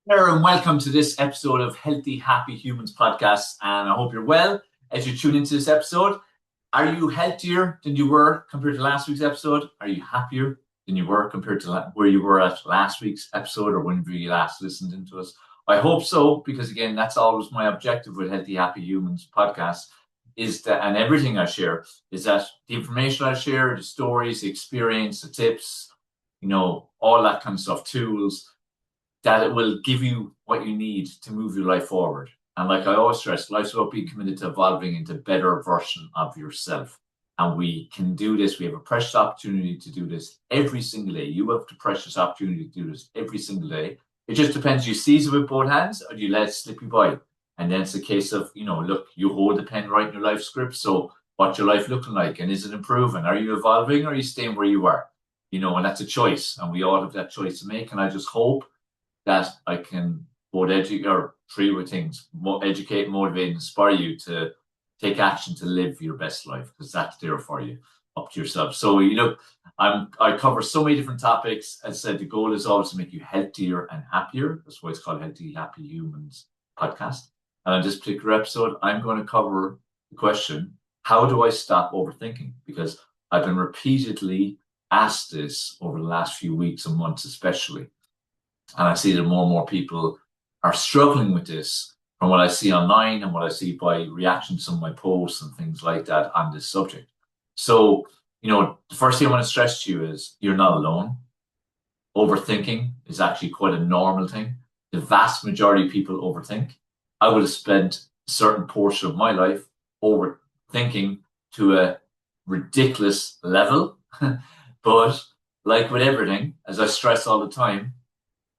Hello and welcome to this episode of Healthy, Happy Humans podcast. And I hope you're well as you tune into this episode. Are you healthier than you were compared to last week's episode? Are you happier than you were compared to where you were at last week's episode or whenever you last listened into us? I hope so, because again, that's always my objective with Healthy, Happy Humans podcast is that, and everything I share, is that the information I share, the stories, the experience, the tips, all that kind of stuff, tools, that it will give you what you need to move your life forward. And like I always stress, life's about being committed to evolving into a better version of yourself. And we can do this. We have a precious opportunity to do this every single day. You have the precious opportunity to do this every single day. It just depends. You seize it with both hands or do you let it slip you by? And then it's a case of, look, you hold the pen right in your life script. So what's your life looking like? And is it improving? Are you evolving or are you staying where you are? And that's a choice. And we all have that choice to make. And I just hope that I can both educate or three with things, educate, motivate, and inspire you to take action to live your best life, because that's there for you, up to yourself. So, I cover so many different topics. As I said, the goal is always to make you healthier and happier. That's why it's called Healthy, Happy Humans podcast. And on this particular episode, I'm going to cover the question, how do I stop overthinking? Because I've been repeatedly asked this over the last few weeks and months, especially. And I see that more and more people are struggling with this from what I see online and what I see by reaction to some of my posts and things like that on this subject. So, the first thing I want to stress to you is you're not alone. Overthinking is actually quite a normal thing. The vast majority of people overthink. I would have spent a certain portion of my life overthinking to a ridiculous level. But like with everything, as I stress all the time,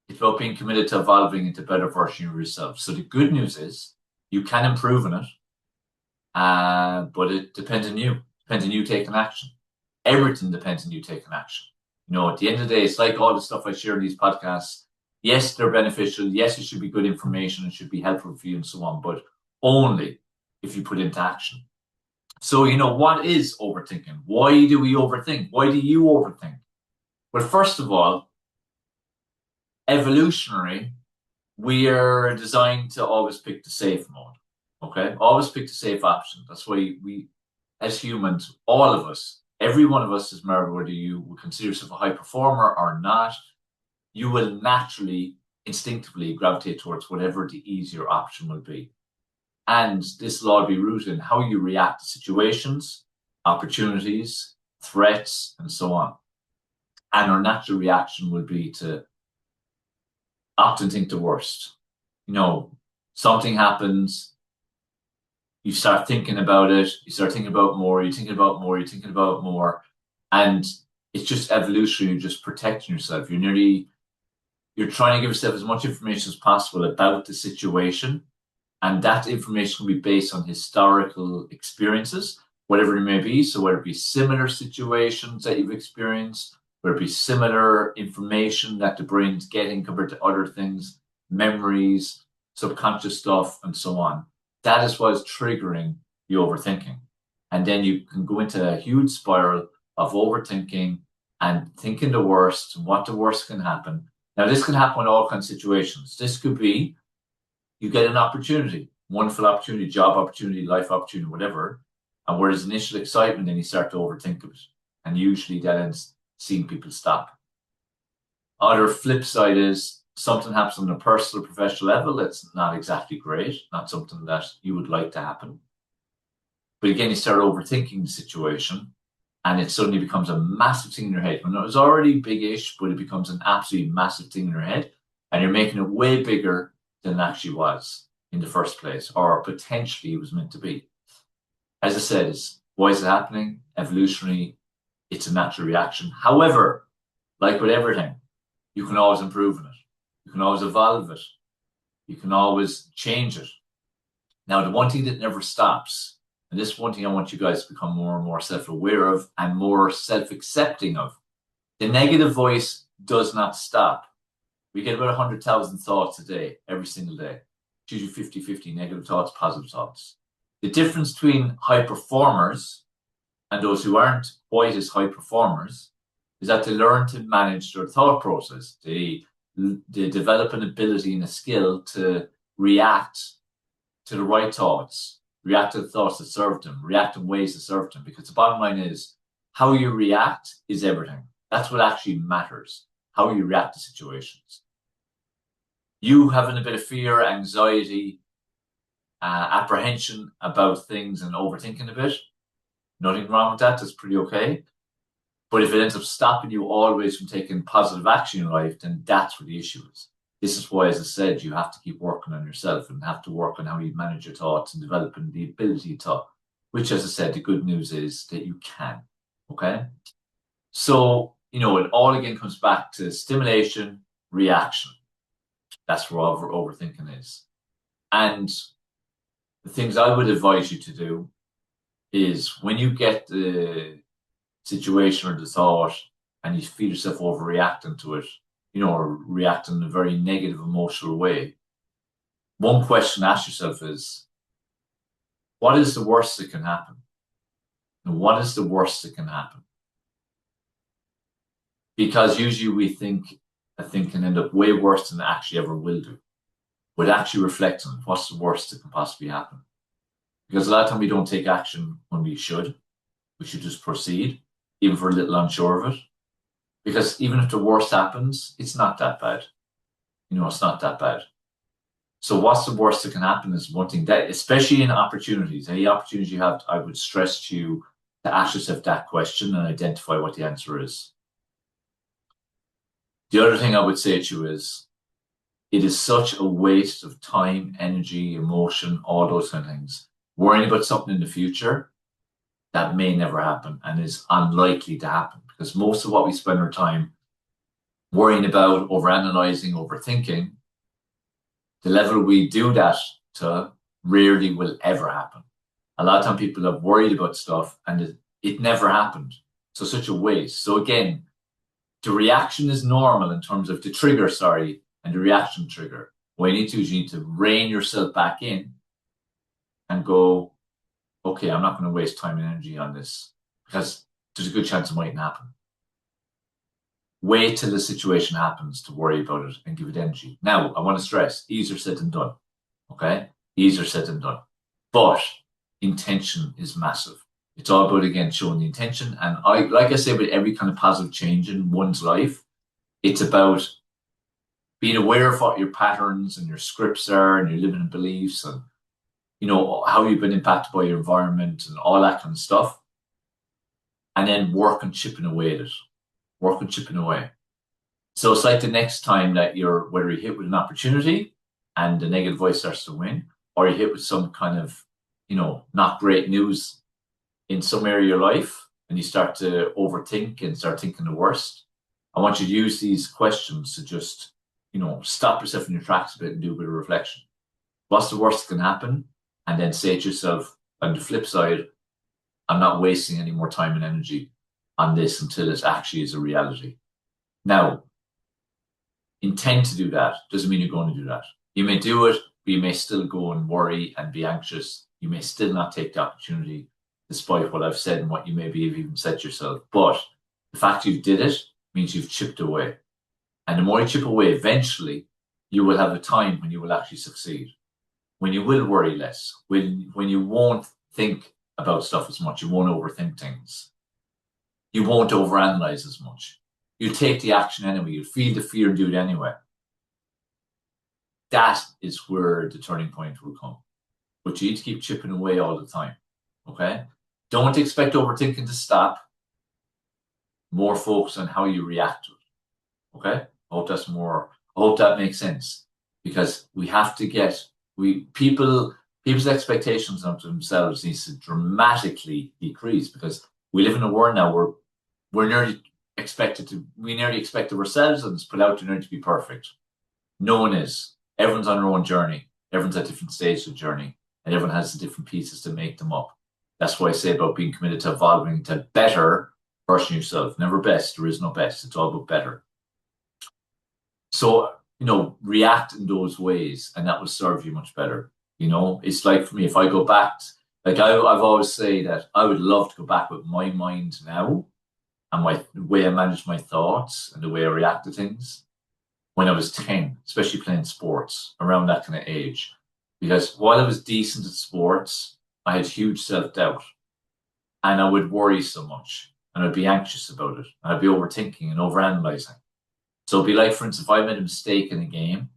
it's about being committed to evolving into a better version of yourself. So the good news is you can improve on it, but it depends on you. It depends on you taking action. Everything depends on you taking action. At the end of the day, it's like all the stuff I share in these podcasts. Yes, they're beneficial. Yes, it should be good information. It should be helpful for you and so on, but only if you put into action. So, what is overthinking? Why do we overthink? Why do you overthink? Well, first of all, evolutionary, we are designed to always pick the safe mode. Okay, always pick the safe option. That's why we, as humans, all of us, every one of us, is matter whether you would consider yourself a high performer or not, you will naturally, instinctively gravitate towards whatever the easier option will be. And this will all be rooted in how you react to situations, opportunities, threats, and so on. And our natural reaction will be to often think the worst. Something happens, you start thinking about it, you start thinking about more, you're thinking about more, you're thinking about more. And it's just evolutionary, you're just protecting yourself. You're trying to give yourself as much information as possible about the situation. And that information can be based on historical experiences, whatever it may be. So whether it be similar situations that you've experienced, whether it be similar information that the brain's getting compared to other things, memories, subconscious stuff, and so on. That is what is triggering the overthinking. And then you can go into a huge spiral of overthinking and thinking the worst and what the worst can happen. Now, this can happen in all kinds of situations. This could be you get an opportunity, wonderful opportunity, job opportunity, life opportunity, whatever. And where there's initial excitement, then you start to overthink of it. And usually that ends seeing people stop. Other flip side is something happens on a personal, professional level that's not exactly great, not something that you would like to happen. But again, you start overthinking the situation and it suddenly becomes a massive thing in your head. When it was already big-ish, but it becomes an absolutely massive thing in your head and you're making it way bigger than it actually was in the first place, or potentially it was meant to be. As I said, why is it happening? Evolutionary, it's a natural reaction. However, like with everything, you can always improve on it. You can always evolve it. You can always change it. Now, the one thing that never stops, and this one thing I want you guys to become more and more self-aware of and more self-accepting of, the negative voice does not stop. We get about 100,000 thoughts a day, every single day. It's usually 50-50, negative thoughts, positive thoughts. The difference between high performers and those who aren't quite as high performers is that they learn to manage their thought process. They they develop an ability and a skill to react to the right thoughts, react to the thoughts that served them, react in ways that served them. Because the bottom line is how you react is everything. That's what actually matters, how you react to situations. You having a bit of fear, anxiety, apprehension about things and overthinking a bit, nothing wrong with that. That's pretty okay. But if it ends up stopping you always from taking positive action in life, then that's where the issue is. This is why, as I said, you have to keep working on yourself and have to work on how you manage your thoughts and developing the ability to, which, as I said, the good news is that you can. Okay? So, it all again comes back to stimulation, reaction. That's where overthinking is. And the things I would advise you to do is when you get the situation or the thought and you feel yourself overreacting to it, or reacting in a very negative emotional way, one question to ask yourself is, what is the worst that can happen? And what is the worst that can happen? Because usually we think a thing can end up way worse than it actually ever will do. But actually reflect on what's the worst that can possibly happen. Because a lot of time we don't take action when we should. We should just proceed, even if we're a little unsure of it. Because even if the worst happens, it's not that bad. It's not that bad. So what's the worst that can happen is one thing, that, especially in opportunities. Any opportunities you have, I would stress to you to ask yourself that question and identify what the answer is. The other thing I would say to you is, it is such a waste of time, energy, emotion, all those kind of things, worrying about something in the future that may never happen and is unlikely to happen. Because most of what we spend our time worrying about, over-analysing, overthinking, the level we do that to rarely will ever happen. A lot of time people have worried about stuff and it never happened. So such a waste. So again, the reaction is normal in terms of the trigger, and the reaction trigger. What you need to do is you need to rein yourself back in and go, okay, I'm not going to waste time and energy on this because there's a good chance it mightn't happen. Wait till the situation happens to worry about it and give it energy. Now, I want to stress, easier said than done. Okay? Easier said than done. But intention is massive. It's all about, again, showing the intention. And like I say, with every kind of positive change in one's life, it's about being aware of what your patterns and your scripts are and your limiting beliefs and, how you've been impacted by your environment and all that kind of stuff. And then work on chipping away at it. Work on chipping away. So it's like the next time that whether you hit with an opportunity and the negative voice starts to win, or you hit with some kind of, not great news in some area of your life and you start to overthink and start thinking the worst, I want you to use these questions to just, stop yourself in your tracks a bit and do a bit of reflection. What's the worst that can happen? And then say to yourself, on the flip side, I'm not wasting any more time and energy on this until it actually is a reality. Now, intend to do that doesn't mean you're going to do that. You may do it, but you may still go and worry and be anxious. You may still not take the opportunity, despite what I've said and what you maybe have even said yourself. But the fact you did it means you've chipped away. And the more you chip away, eventually, you will have a time when you will actually succeed. When you will worry less, when you won't think about stuff as much, you won't overthink things. You won't overanalyze as much. You take the action anyway. You feel the fear and do it anyway. That is where the turning point will come. But you need to keep chipping away all the time. Okay? Don't expect overthinking to stop. More focus on how you react to it. Okay? I hope that makes sense. Because we have to get people's expectations of themselves needs to dramatically decrease, because we live in a world now where we nearly expect of ourselves and it's put out to to be perfect. No one is. Everyone's on their own journey. Everyone's at different stages of journey, and everyone has the different pieces to make them up. That's why I say about being committed to evolving to better version of yourself. Never best. There is no best. It's all about better. So, react in those ways, and that will serve you much better. It's like for me, if I go back, I've always say that I would love to go back with my mind now and the way I manage my thoughts and the way I react to things. when I was 10, especially playing sports around that kind of age. Because while I was decent at sports, I had huge self-doubt and I would worry so much and I'd be anxious about it. And I'd be overthinking and over-analysing. So it'd be like, for instance, if I made a mistake in a game,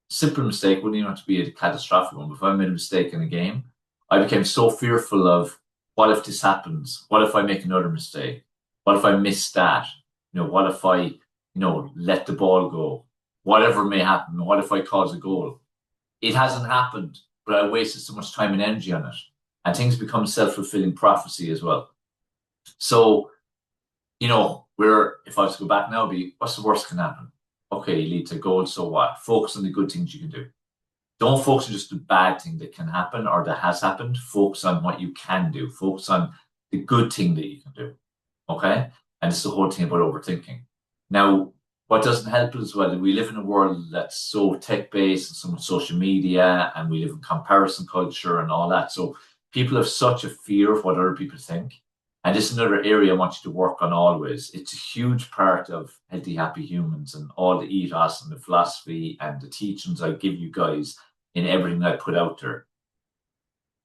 simple mistake, wouldn't even have to be a catastrophic one, but if I made a mistake in a game, I became so fearful of what if this happens? What if I make another mistake? What if I miss that? What if I, let the ball go? Whatever may happen. What if I cause a goal? It hasn't happened, but I wasted so much time and energy on it. And things become self-fulfilling prophecy as well. So, if I was to go back now, what's the worst can happen? Okay, you lead to goal, so what? Focus on the good things you can do. Don't focus on just the bad thing that can happen or that has happened. Focus on what you can do. Focus on the good thing that you can do. Okay? And it's the whole thing about overthinking. Now, what doesn't help as well, we live in a world that's so tech-based and so much social media, and we live in comparison culture and all that. So people have such a fear of what other people think. And this is another area I want you to work on always. It's a huge part of Healthy, Happy Humans and all the ethos and the philosophy and the teachings I give you guys in everything I put out there.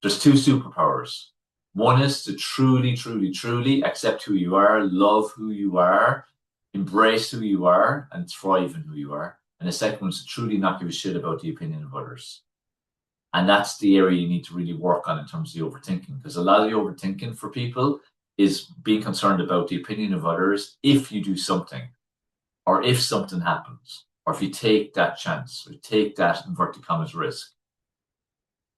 There's two superpowers. One is to truly, truly, truly accept who you are, love who you are, embrace who you are, and thrive in who you are. And the second one is to truly not give a shit about the opinion of others. And that's the area you need to really work on in terms of the overthinking. Because a lot of the overthinking for people is being concerned about the opinion of others if you do something, or if something happens, or if you take that chance, or take that inverted commas risk.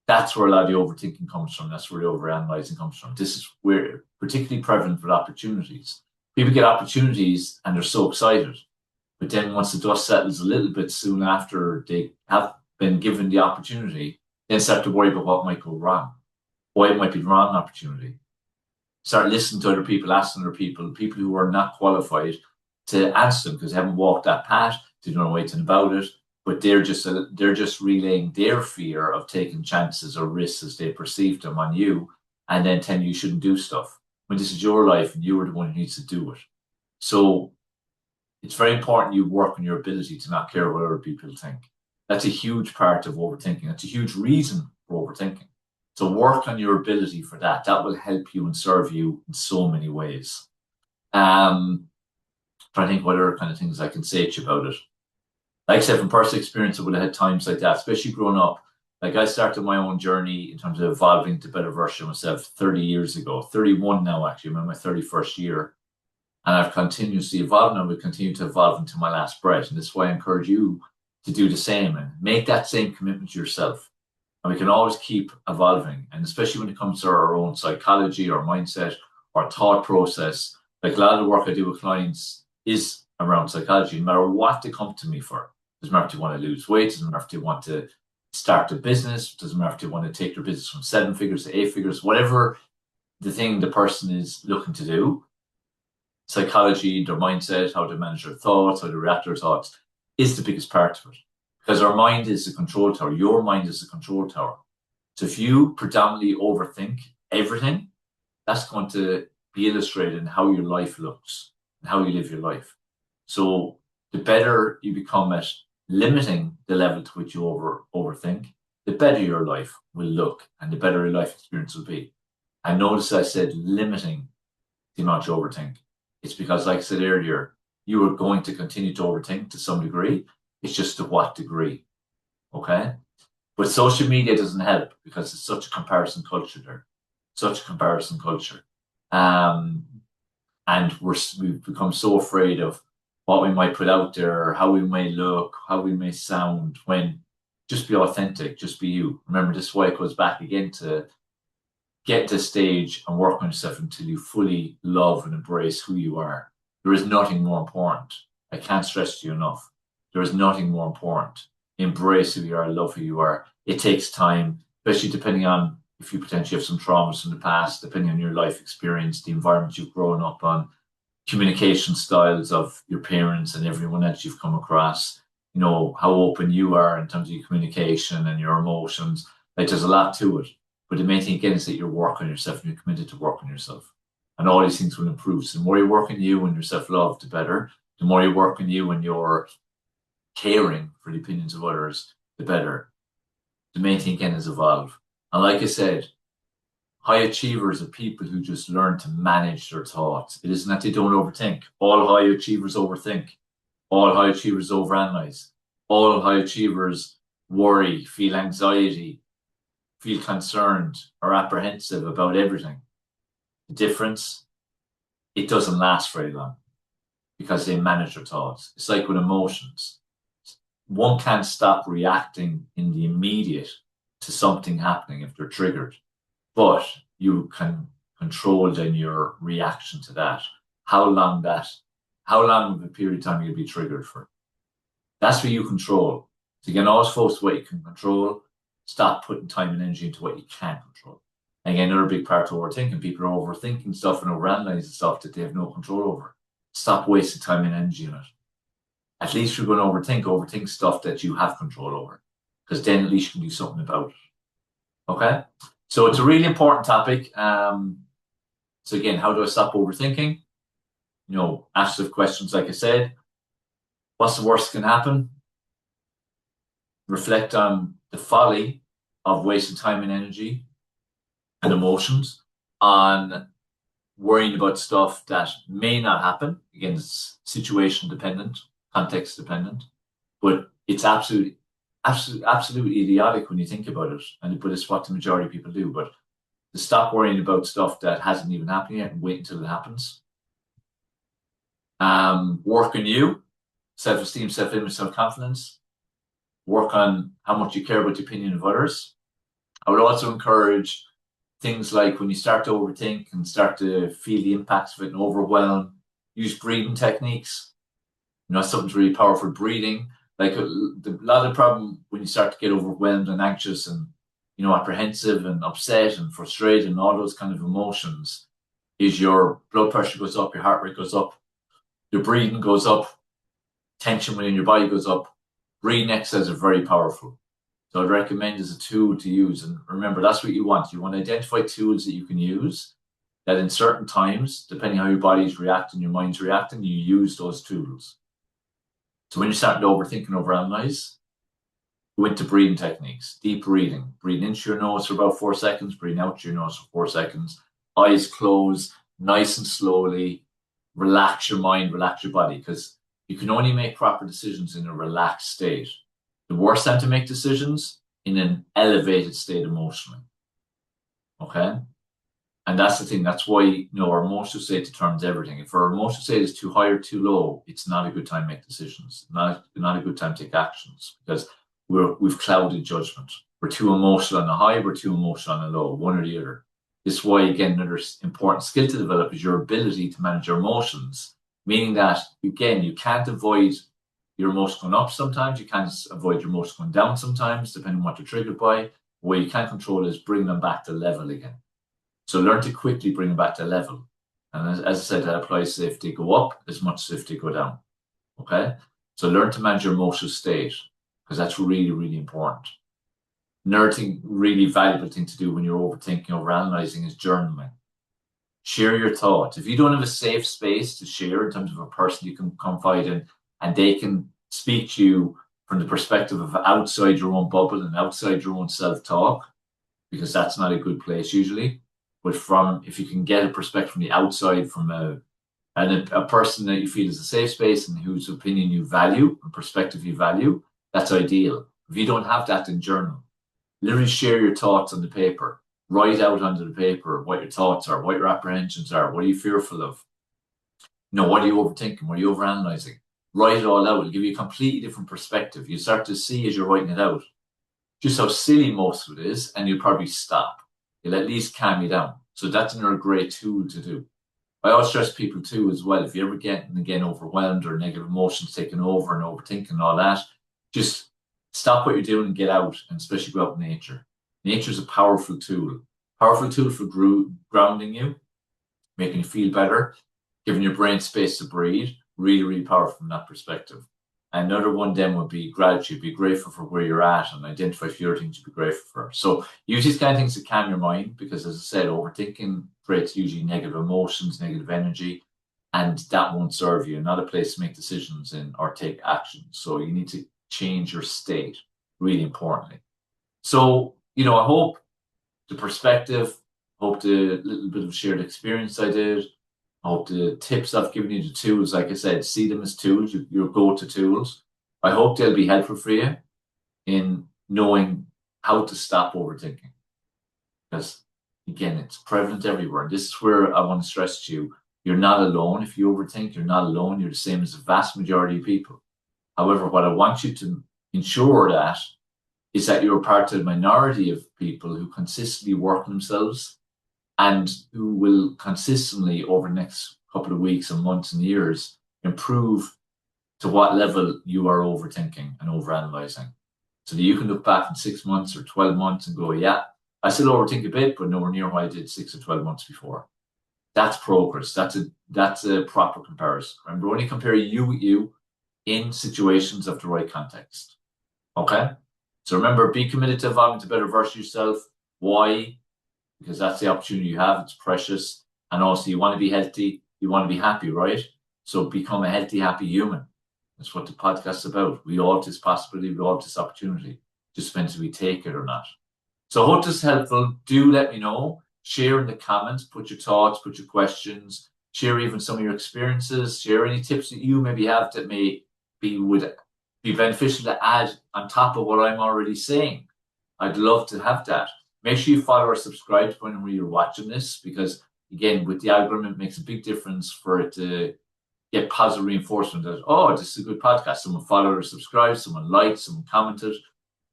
That's where a lot of the overthinking comes from. That's where the over-analysing comes from. This is where particularly prevalent with opportunities. People get opportunities and they're so excited. But then once the dust settles a little bit soon after they have been given the opportunity, then start to worry about what might go wrong, why it might be the wrong opportunity. Start listening to other people, asking other people who are not qualified to answer them because they haven't walked that path, they don't know anything about it, but they're just relaying their fear of taking chances or risks as they perceive them on you, and then telling you shouldn't do stuff when this is your life and you are the one who needs to do it. So it's very important you work on your ability to not care what other people think. That's a huge part of overthinking. That's a huge reason for overthinking. So work on your ability for that. That will help you and serve you in so many ways. Trying to think what other kind of things I can say to you about it. Like I said, from personal experience, I would have had times like that, especially growing up. Like I started my own journey in terms of evolving to a better version of myself 30 years ago, 31 now actually, I'm in my 31st year. And I've continuously evolved and I will continue to evolve until my last breath. And this is why I encourage you to do the same and make that same commitment to yourself. And we can always keep evolving. And especially when it comes to our own psychology or mindset or thought process, like a lot of the work I do with clients is around psychology, no matter what they come to me for. Doesn't matter if they want to lose weight, doesn't matter if they want to start a business, doesn't matter if they want to take their business from 7 figures to 8 figures, whatever the thing the person is looking to do, psychology, their mindset, how they manage their thoughts, how they react to their thoughts is the biggest part of it. Because our mind is the control tower. Your mind is the control tower. So if you predominantly overthink everything, that's going to be illustrated in how your life looks and how you live your life. So the better you become at limiting the level to which you overthink, the better your life will look and the better your life experience will be. And notice I said limiting the amount you overthink. It's because, like I said earlier, you are going to continue to overthink to some degree. It's just to what degree, okay? But social media doesn't help because it's such a comparison culture there, such a comparison culture. And we've become so afraid of what we might put out there, how we may look, how we may sound, when just be authentic, just be you. Remember, this is why it goes back again to get to stage and work on yourself until you fully love and embrace who you are. There is nothing more important. I can't stress to you enough. There is nothing more important. Embrace who you are, love who you are. It takes time, especially depending on if you potentially have some traumas from the past, depending on your life experience, the environment you've grown up on, communication styles of your parents and everyone else you've come across, how open you are in terms of your communication and your emotions. Like there's a lot to it. But the main thing again is that you're working on yourself and you're committed to work on yourself. And all these things will improve. So the more you work on you and your self-love, the better. The more you work on you and your caring for the opinions of others, the better. The main thing again is evolve. And like I said, high achievers are people who just learn to manage their thoughts. It isn't that they don't overthink. All high achievers overthink. All high achievers overanalyze. All high achievers worry, feel anxiety, feel concerned or apprehensive about everything. The difference, it doesn't last very long because they manage their thoughts. It's like with emotions. One can't stop reacting in the immediate to something happening if they're triggered, but you can control then your reaction to that. How long of a period of time you'll be triggered for. That's what you control. So again, always focus what you can control. Stop putting time and energy into what you can't control. And again, another big part of overthinking, people are overthinking stuff and overanalyzing stuff that they have no control over. Stop wasting time and energy on it. At least you're going to overthink stuff that you have control over, because then at least you can do something about it. Okay? So it's a really important topic. So again, how do I stop overthinking? Ask the questions like I said. What's the worst that can happen? Reflect on the folly of wasting time and energy and emotions on worrying about stuff that may not happen. Again, it's situation dependent, context dependent, but it's absolutely idiotic when you think about it. But it's what the majority of people do. But to stop worrying about stuff that hasn't even happened yet and wait until it happens. Work on you, self-esteem, self-image, self-confidence. Work on how much you care about the opinion of others. I would also encourage things like when you start to overthink and start to feel the impacts of it and overwhelm, use breathing techniques. Something's really powerful. Breathing. Like a lot of the problem when you start to get overwhelmed and anxious and apprehensive and upset and frustrated and all those kind of emotions is your blood pressure goes up, your heart rate goes up, your breathing goes up, tension within your body goes up. Breathing exercises are very powerful. So I'd recommend as a tool to use. And remember, that's what you want. You want to identify tools that you can use that in certain times, depending how your body's reacting, your mind's reacting, you use those tools. So when you're starting to overthink and overanalyze, go into breathing techniques, deep breathing. Breathe into your nose for about 4 seconds, breathe out your nose for 4 seconds. Eyes closed, nice and slowly. Relax your mind, relax your body, because you can only make proper decisions in a relaxed state. The worst time to make decisions in an elevated state emotionally. Okay? And that's the thing. That's why our emotional state determines everything. If our emotional state is too high or too low, it's not a good time to make decisions. Not a good time to take actions, because we've clouded judgment. We're too emotional on the high, we're too emotional on the low, one or the other. This is why, again, another important skill to develop is your ability to manage your emotions, meaning that, again, you can't avoid your emotions going up sometimes, you can't avoid your emotions going down sometimes, depending on what you're triggered by. What you can control is bring them back to level again. So learn to quickly bring them back to level. And as I said, that applies if they go up as much as if they go down. Okay? So learn to manage your emotional state, because that's really, really important. Another thing, really valuable thing to do when you're overthinking, overanalyzing is journaling. Share your thoughts. If you don't have a safe space to share in terms of a person you can confide in, and they can speak to you from the perspective of outside your own bubble and outside your own self-talk, because that's not a good place usually. But if you can get a perspective from the outside, from a person that you feel is a safe space and whose opinion you value and perspective you value, that's ideal. If you don't have that, then journal. Literally share your thoughts on the paper. Write out onto the paper what your thoughts are, what your apprehensions are, what are you fearful of? What are you overthinking? What are you overanalyzing? Write it all out. It'll give you a completely different perspective. You start to see as you're writing it out just how silly most of it is, and you'll probably stop. It'll at least calm you down. So that's another great tool to do. I always stress people too as well, if you ever get, again, overwhelmed or negative emotions taking over and overthinking and all that, just stop what you're doing and get out, and especially go out in nature. Nature is a powerful tool for grounding you, making you feel better, giving your brain space to breathe. Really, really powerful from that perspective. Another one then would be gratitude. Be grateful for where you're at and identify a few other things to be grateful for. So use these kind of things to calm your mind, because as I said, overthinking creates usually negative emotions, negative energy. and that won't serve you. Not a place to make decisions in or take action. So you need to change your state, really importantly. So, I hope the perspective, hope the little bit of shared experience I did, I hope the tips I've given you, the tools, like I said, see them as tools, your go-to tools. I hope they'll be helpful for you in knowing how to stop overthinking. Because, again, it's prevalent everywhere. This is where I want to stress to you, you're not alone. If you overthink, you're not alone. You're the same as the vast majority of people. However, what I want you to ensure that is that you're part of the minority of people who consistently work on themselves and who will consistently, over the next couple of weeks and months and years, improve to what level you are overthinking and overanalyzing. So that you can look back in 6 months or 12 months and go, yeah, I still overthink a bit, but nowhere near what I did 6 or 12 months before. That's progress. That's a proper comparison. Remember, only compare you with you in situations of the right context. Okay? So remember, be committed to evolving to better version of yourself. Why? Because that's the opportunity you have. It's precious. And also, you want to be healthy. You want to be happy, right? So become a healthy, happy human. That's what the podcast's about. We all have this possibility. We all have this opportunity. Just depends if we take it or not. So I hope this is helpful. Do let me know. Share in the comments. Put your thoughts. Put your questions. Share even some of your experiences. Share any tips that you maybe have that would be beneficial to add on top of what I'm already saying. I'd love to have that. Make sure you follow or subscribe depending on where you're watching this, because again, with the algorithm, it makes a big difference for it to get positive reinforcement that, oh, this is a good podcast. Someone followed or subscribed, someone liked, someone commented.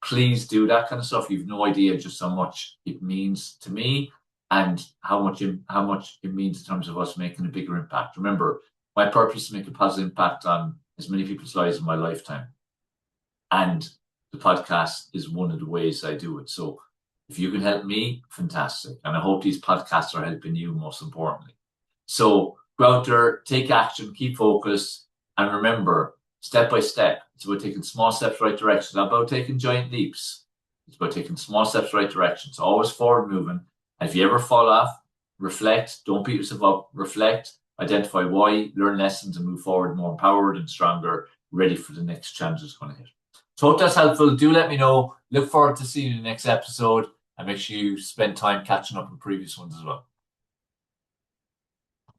Please do that kind of stuff. You've no idea just how much it means to me and how much it means in terms of us making a bigger impact. Remember, my purpose is to make a positive impact on as many people's lives in my lifetime. And the podcast is one of the ways I do it. So if you can help me, fantastic. And I hope these podcasts are helping you, most importantly. So go out there, take action, keep focused, and remember, step by step, it's about taking small steps right direction. It's not about taking giant leaps. It's about taking small steps right direction. It's always forward moving. And if you ever fall off, reflect, don't beat yourself up, reflect, identify why, learn lessons, and move forward more empowered and stronger, ready for the next challenge that's going to hit. So hope that's helpful. Do let me know. Look forward to seeing you in the next episode, and make sure you spend time catching up on previous ones as well.